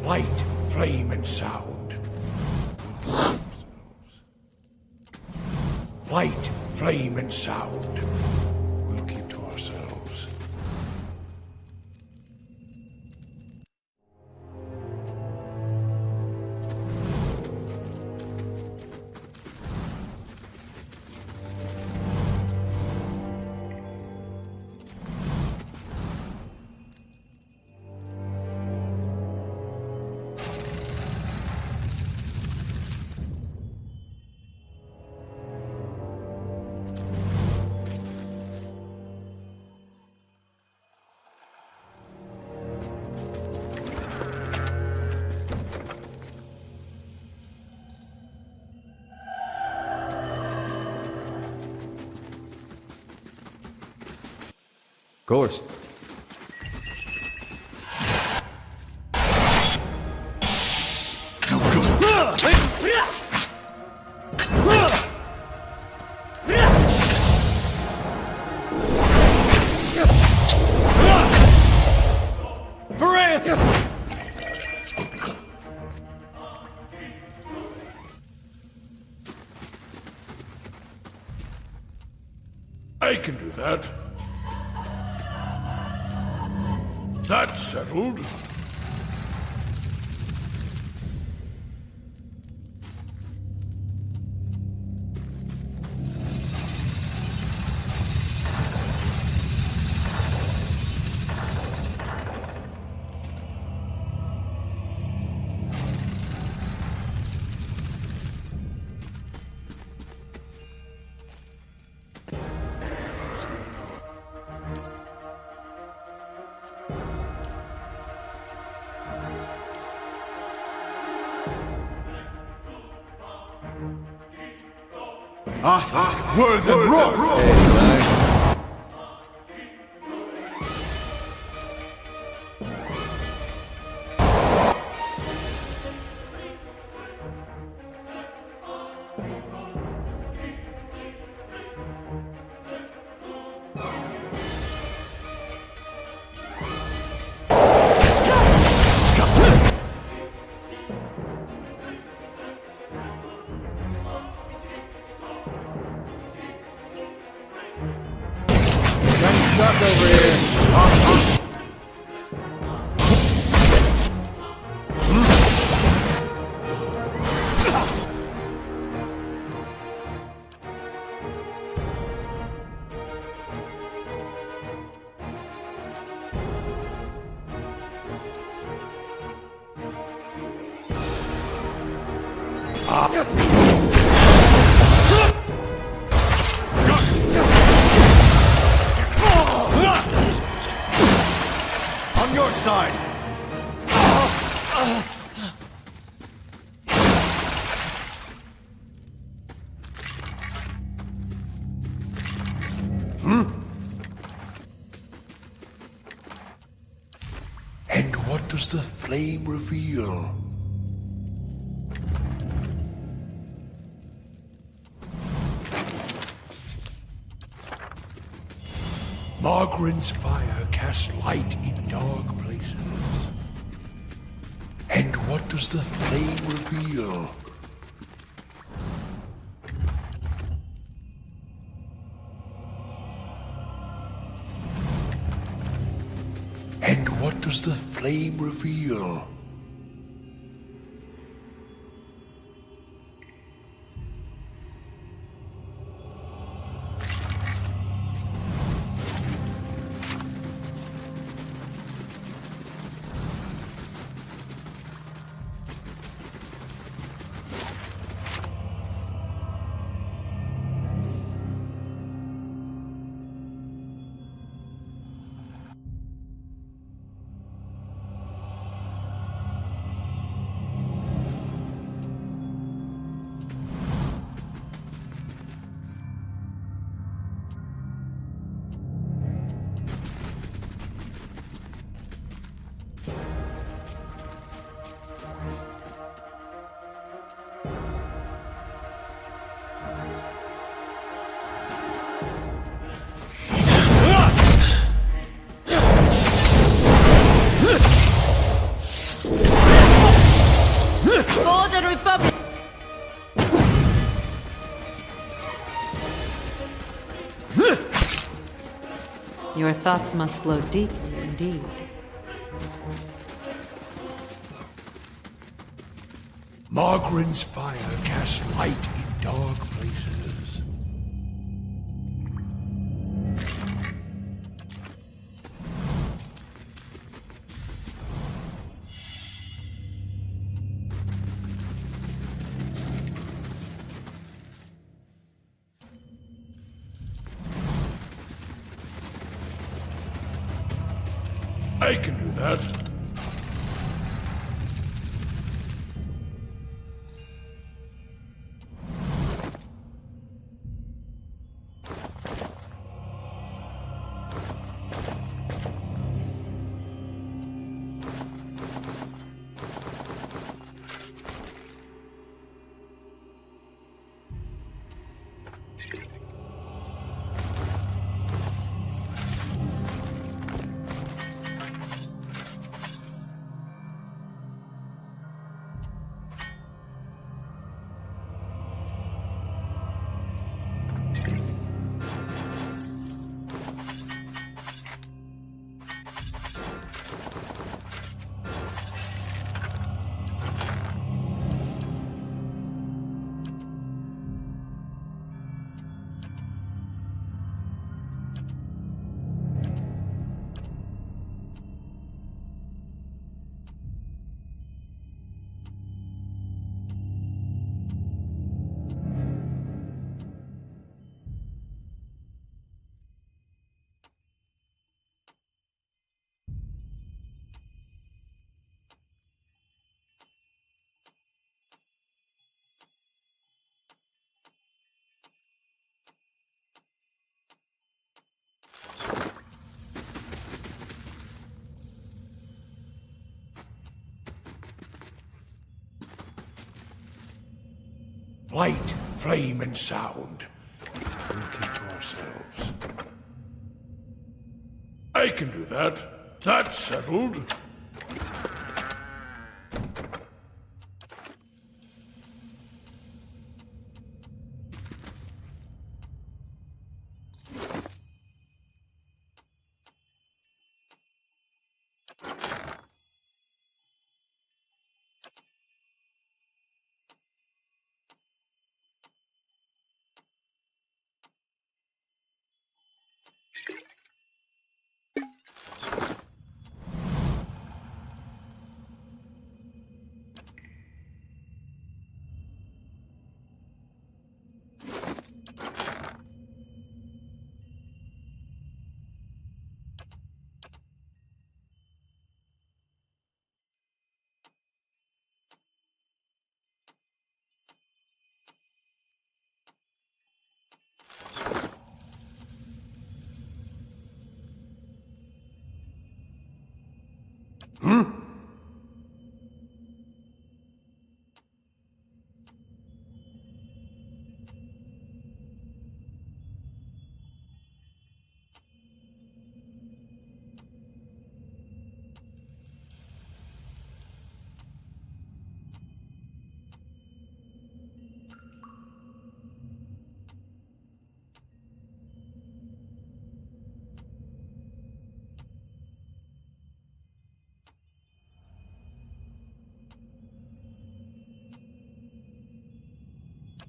Light, flame, and sound. Light, flame, and sound. We'll keep to ourselves. Of course. I can do that. That's settled. Worth and rough! Stuck over here. On your side! And what does the flame reveal? Margaren's fire casts light in dark places. And what does the flame reveal? And what does the flame reveal? Your thoughts must flow deep indeed. Margaren's fire casts light in dark places. I can do that. Light, flame, and sound. We'll keep to ourselves. I can do that. That's settled.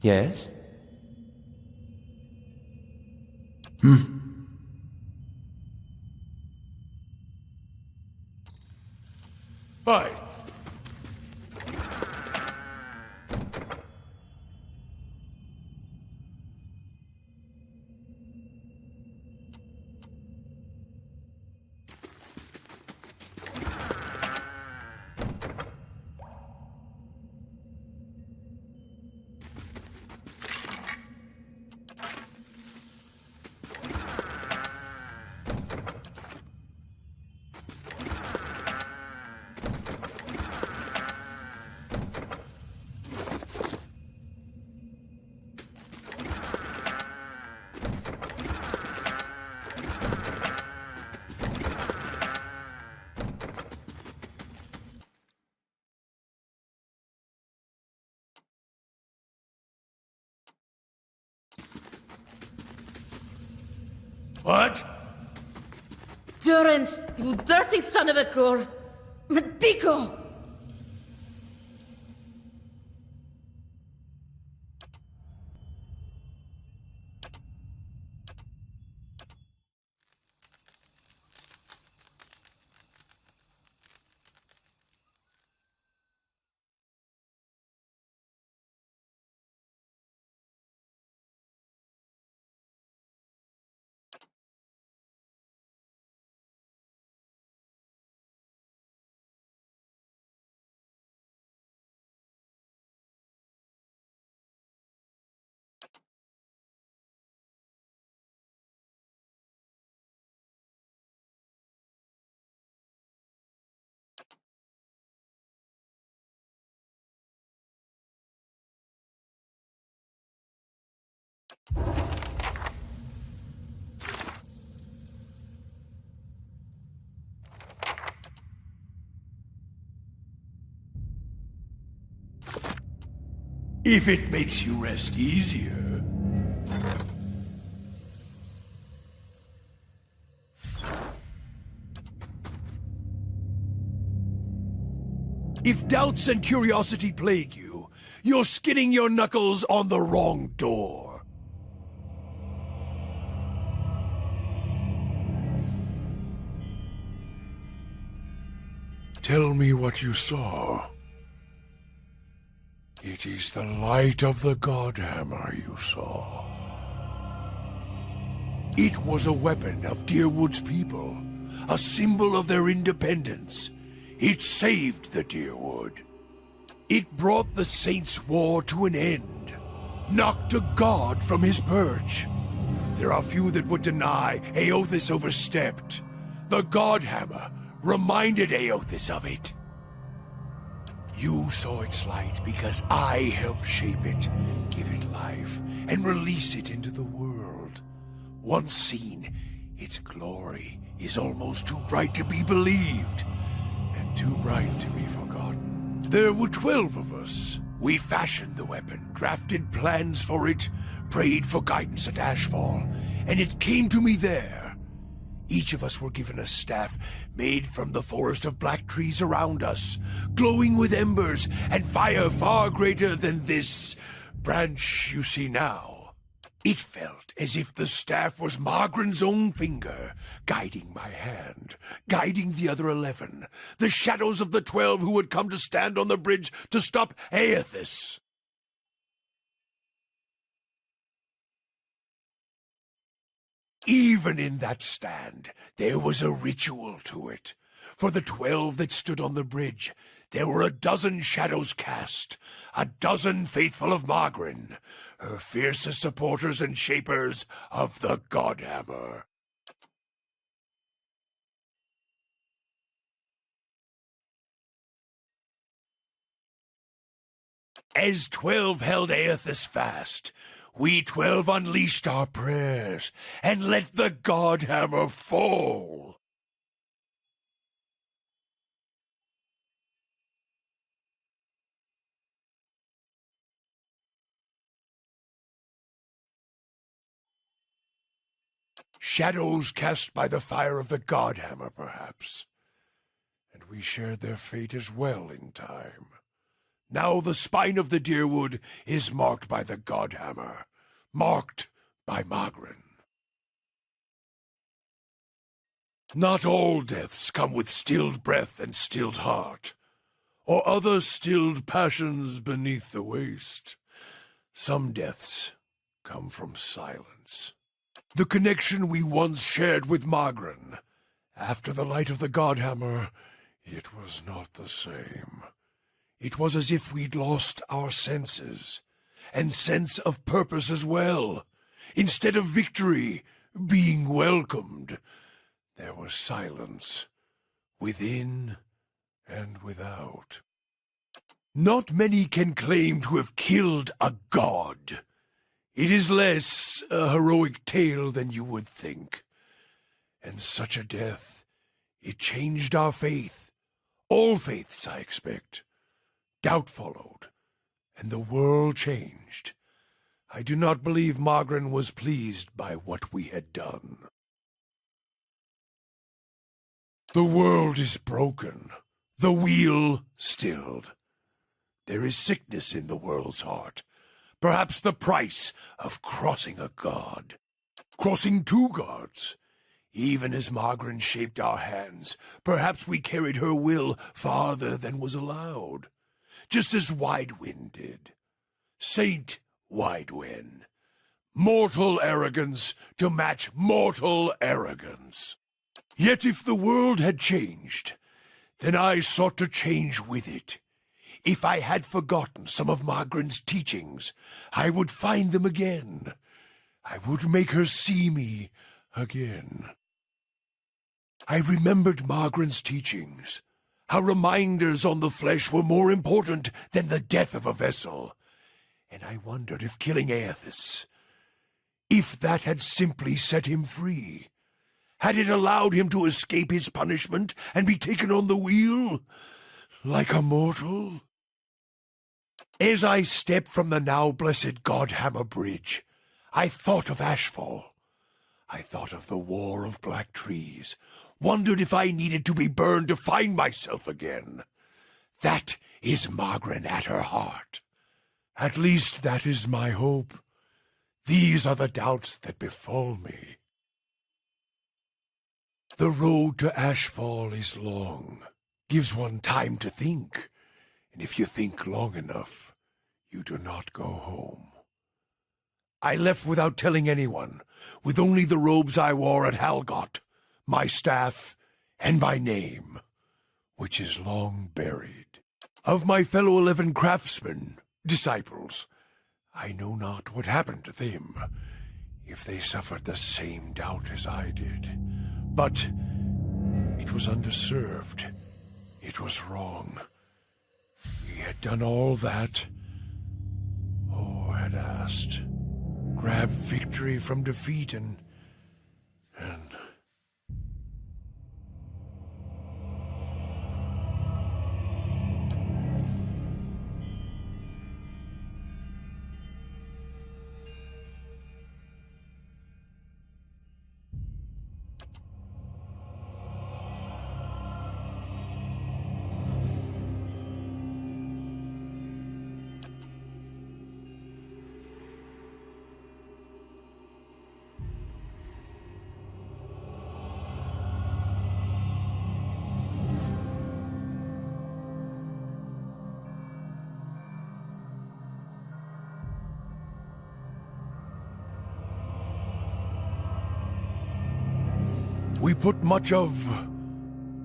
Yes? Fine. What? Durance, you dirty son of a core! Medico! If it makes you rest easier. If doubts and curiosity plague you, you're skinning your knuckles on the wrong door. Tell me what you saw. It is the light of the Godhammer you saw. It was a weapon of Deerwood's people, a symbol of their independence. It saved the Deerwood. It brought the Saints' War to an end, knocked a god from his perch. There are few that would deny Aothis overstepped. The Godhammer reminded Aothis of it. You saw its light because I helped shape it, give it life, and release it into the world. Once seen, its glory is almost too bright to be believed, and too bright to be forgotten. There were 12 of us. We fashioned the weapon, drafted plans for it, prayed for guidance at Ashfall, and it came to me there. Each of us were given a staff made from the forest of black trees around us, glowing with embers and fire far greater than this branch you see now. It felt as if the staff was Margaren's own finger, guiding my hand, guiding the other 11, the shadows of the 12 who had come to stand on the bridge to stop Aothis. Even in that stand, there was a ritual to it. For the 12 that stood on the bridge, there were a dozen shadows cast, a dozen faithful of Margren, her fiercest supporters and shapers of the Godhammer. As 12 held Aothis fast, we 12 unleashed our prayers and let the Godhammer fall. Shadows cast by the fire of the Godhammer, perhaps. And we shared their fate as well in time. Now the spine of the Deerwood is marked by the Godhammer, marked by Margren. Not all deaths come with stilled breath and stilled heart, or other stilled passions beneath the waste. Some deaths come from silence. The connection we once shared with Margren, after the light of the Godhammer, it was not the same. It was as if we'd lost our senses, and sense of purpose as well. Instead of victory being welcomed, there was silence, within and without. Not many can claim to have killed a god. It is less a heroic tale than you would think. And such a death, it changed our faith. All faiths, I expect. Doubt followed, and the world changed. I do not believe Margren was pleased by what we had done. The world is broken, the wheel stilled. There is sickness in the world's heart, perhaps the price of crossing a god. Crossing two gods. Even as Margaret shaped our hands, perhaps we carried her will farther than was allowed, just as Widewind did. Saint Widewind. Mortal arrogance to match mortal arrogance. Yet if the world had changed, then I sought to change with it. If I had forgotten some of Margaret's teachings, I would find them again. I would make her see me again. I remembered Margaret's teachings, how reminders on the flesh were more important than the death of a vessel. And I wondered if killing Aethys, if that had simply set him free. Had it allowed him to escape his punishment and be taken on the wheel, like a mortal? As I stepped from the now-blessed Godhammer Bridge, I thought of Ashfall. I thought of the War of Black Trees, wondered if I needed to be burned to find myself again. That is Margaret at her heart. At least that is my hope. These are the doubts that befall me. The road to Ashfall is long, gives one time to think, and if you think long enough, you do not go home. I left without telling anyone, with only the robes I wore at Halgot, my staff, and my name, which is long buried. Of my fellow 11 craftsmen, disciples, I know not what happened to them, if they suffered the same doubt as I did. But it was underserved. It was wrong. We had done all that, or had asked. Grabbed victory from defeat and... We put much of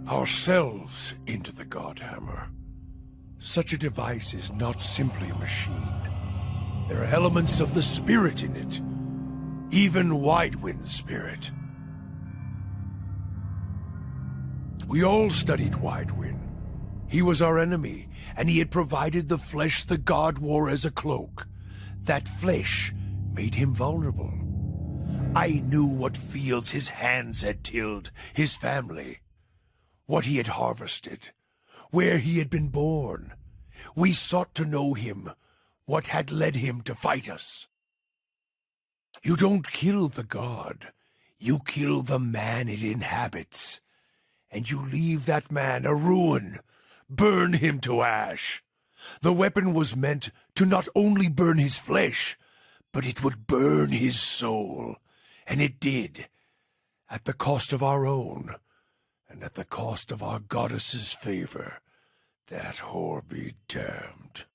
ourselves into the Godhammer. Such a device is not simply a machine. There are elements of the spirit in it, even Widewind's spirit. We all studied Widewind. He was our enemy, and he had provided the flesh the god wore as a cloak. That flesh made him vulnerable. I knew what fields his hands had tilled, his family, what he had harvested, where he had been born. We sought to know him, what had led him to fight us. You don't kill the god, you kill the man it inhabits, and you leave that man a ruin, burn him to ash. The weapon was meant to not only burn his flesh, but it would burn his soul. And it did, at the cost of our own, and at the cost of our goddess's favor. That whore be damned.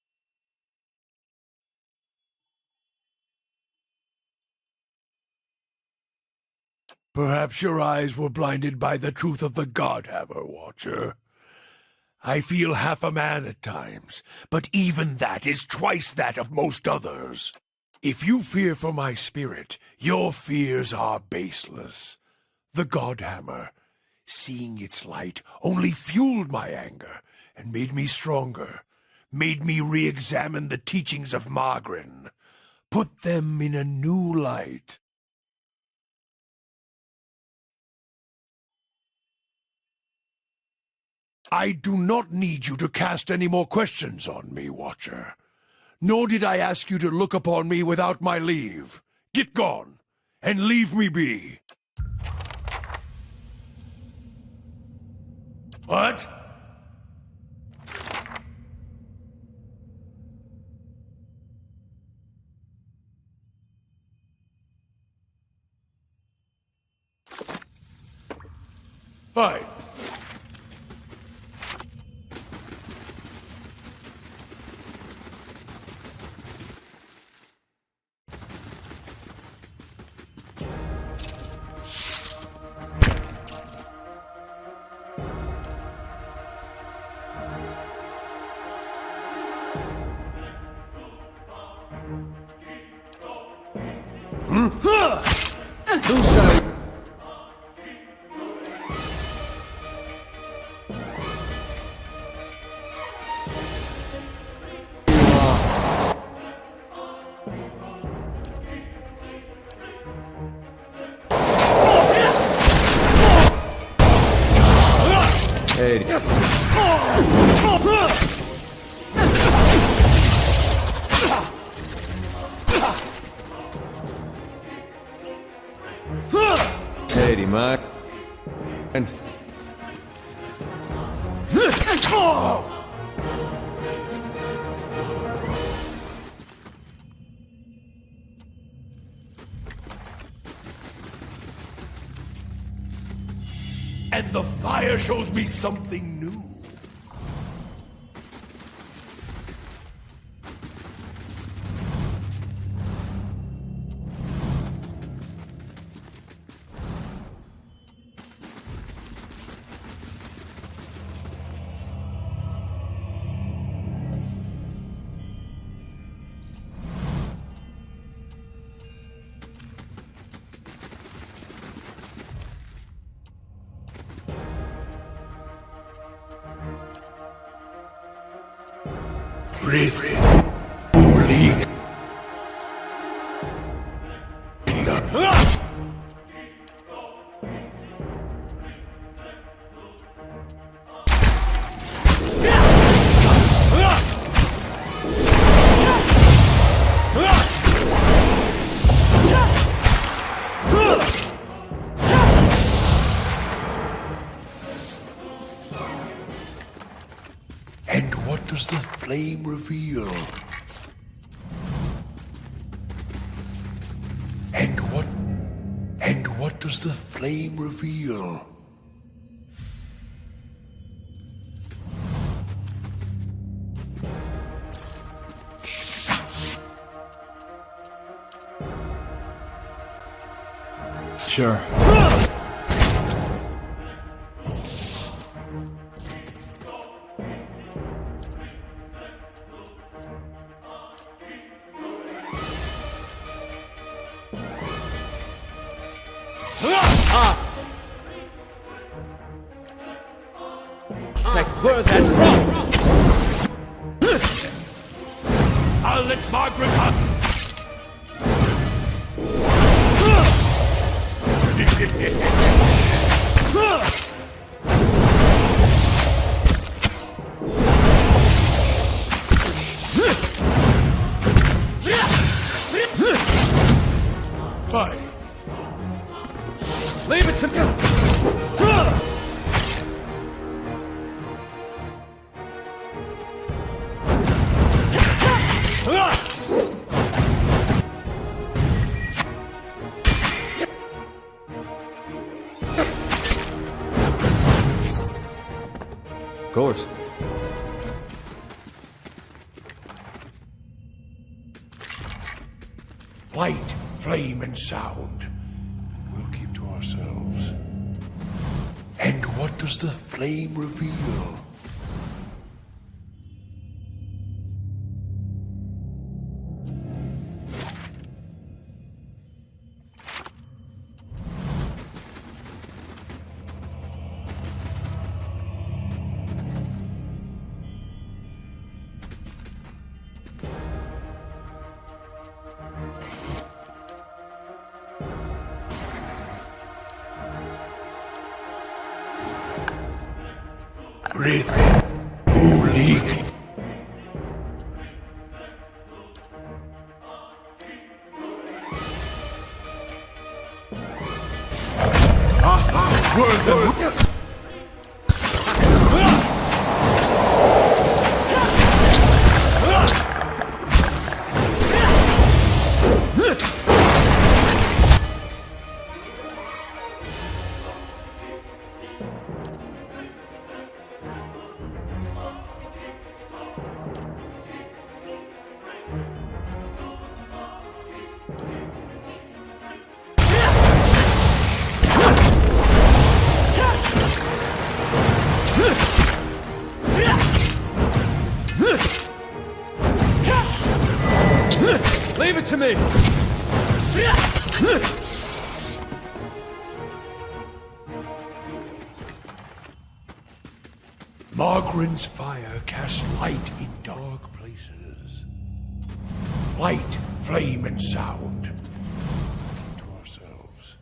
Perhaps your eyes were blinded by the truth of the Godhammer, Watcher. I feel half a man at times, but even that is twice that of most others. If you fear for my spirit, your fears are baseless. The Godhammer, seeing its light, only fueled my anger and made me stronger, made me re-examine the teachings of Margaret, put them in a new light. I do not need you to cast any more questions on me, Watcher. Nor did I ask you to look upon me without my leave. Get gone, and leave me be. What? Fine. Suicide. CAED. CAED, man. And the fire shows me something new. Breathe. Holy. And what does the flame reveal? And what does the flame reveal? Sure. Where's that from? I'll let Margaret up. Fine. Leave it to me. Of course. Light, flame, and sound. We'll keep to ourselves. And what does the flame reveal? Breathe. Holy. Where's that? Leave it to me! Margaren's fire casts light in dark places. Light, flame, and sound. Keep to ourselves.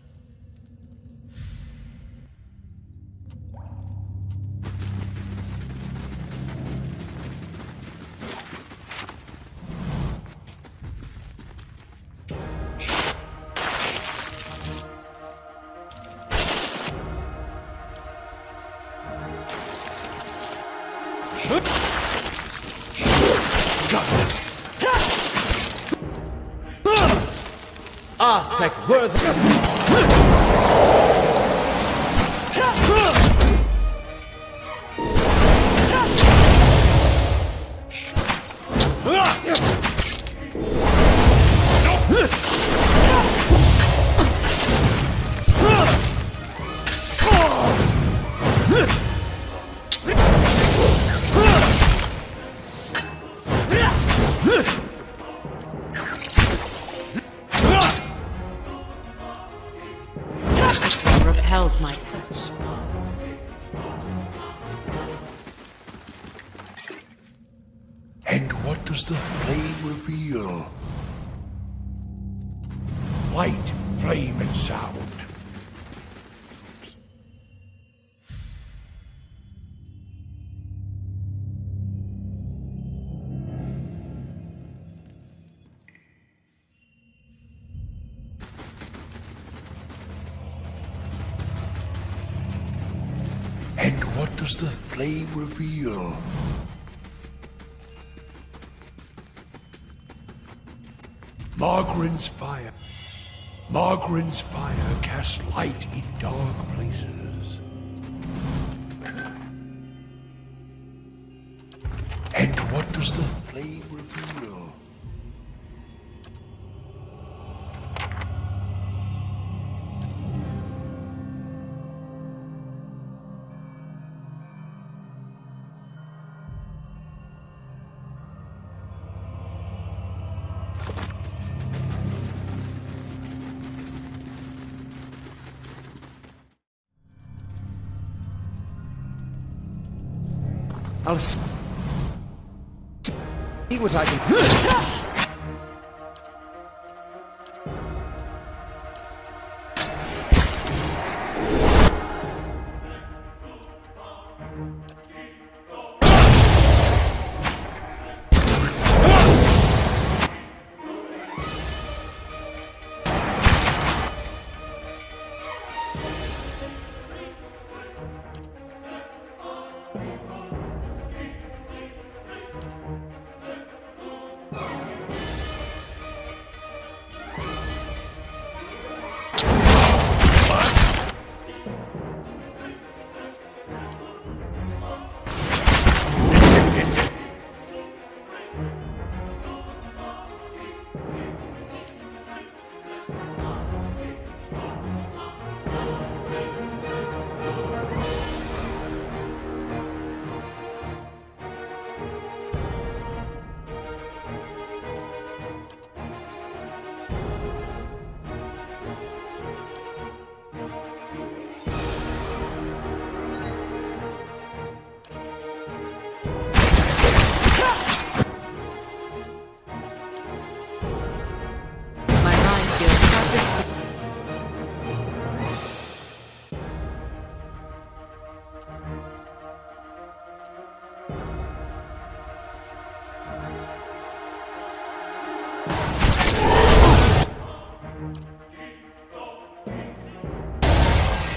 Aztec worthy. Repels my touch. And what does the flame reveal? Light, flame, and sound. And what does the flame reveal? Margaren's fire. Margaren's fire casts light in dark places. And what does the flame reveal? I'll see what I can.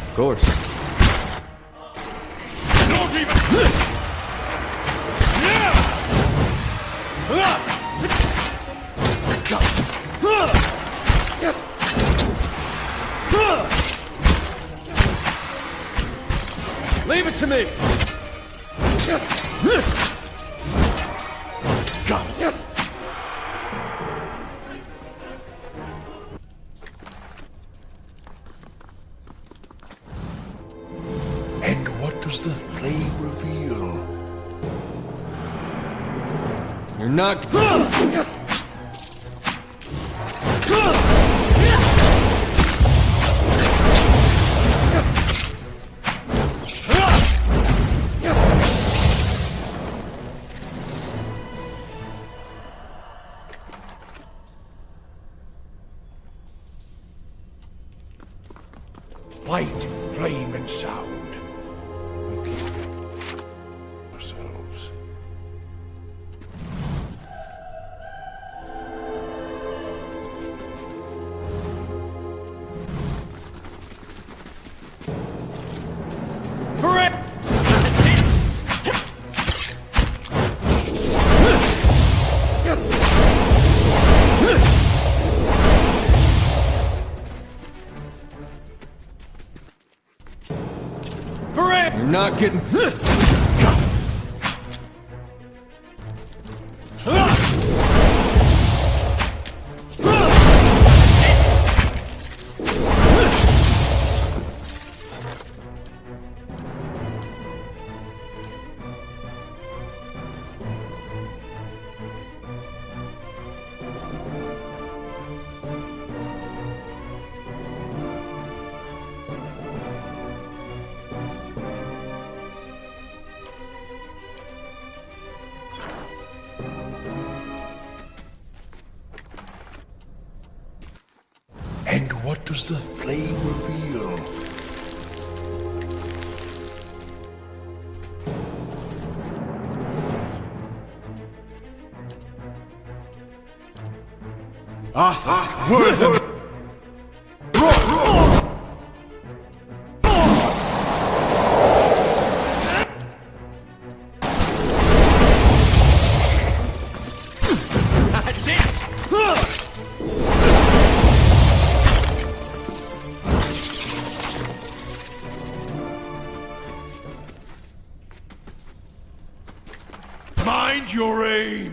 Of course. Leave it to me! Got it. And what does the flame reveal? You're not. Light, flame, and sound. We'll keep ourselves. You're not getting. And what does the flame reveal? Worth That's it! Mind your aim!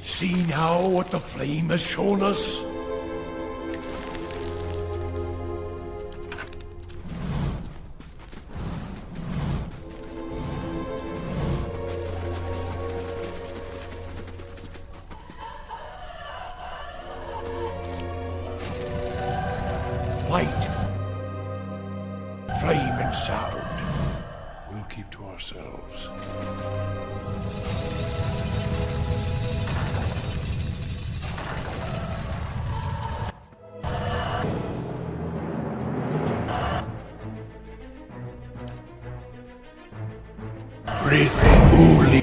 See now what the flame has shown us? Light, flame, and sound. We'll keep to ourselves. Breath only.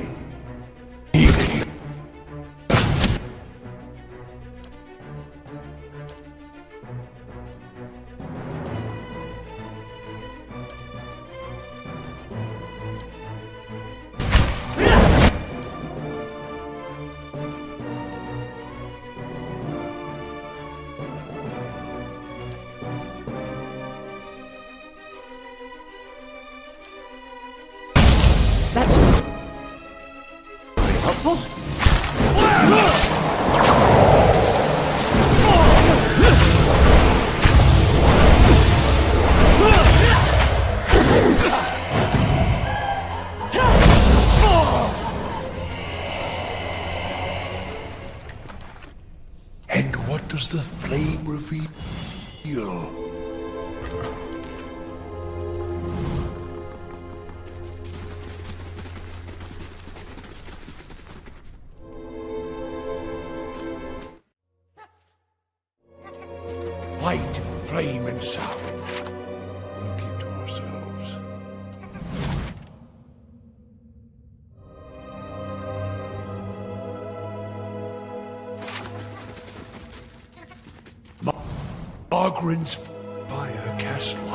That's helpful. And what does the flame reveal? Light, flame, and sound. We'll keep to ourselves. Margaren's fire casts light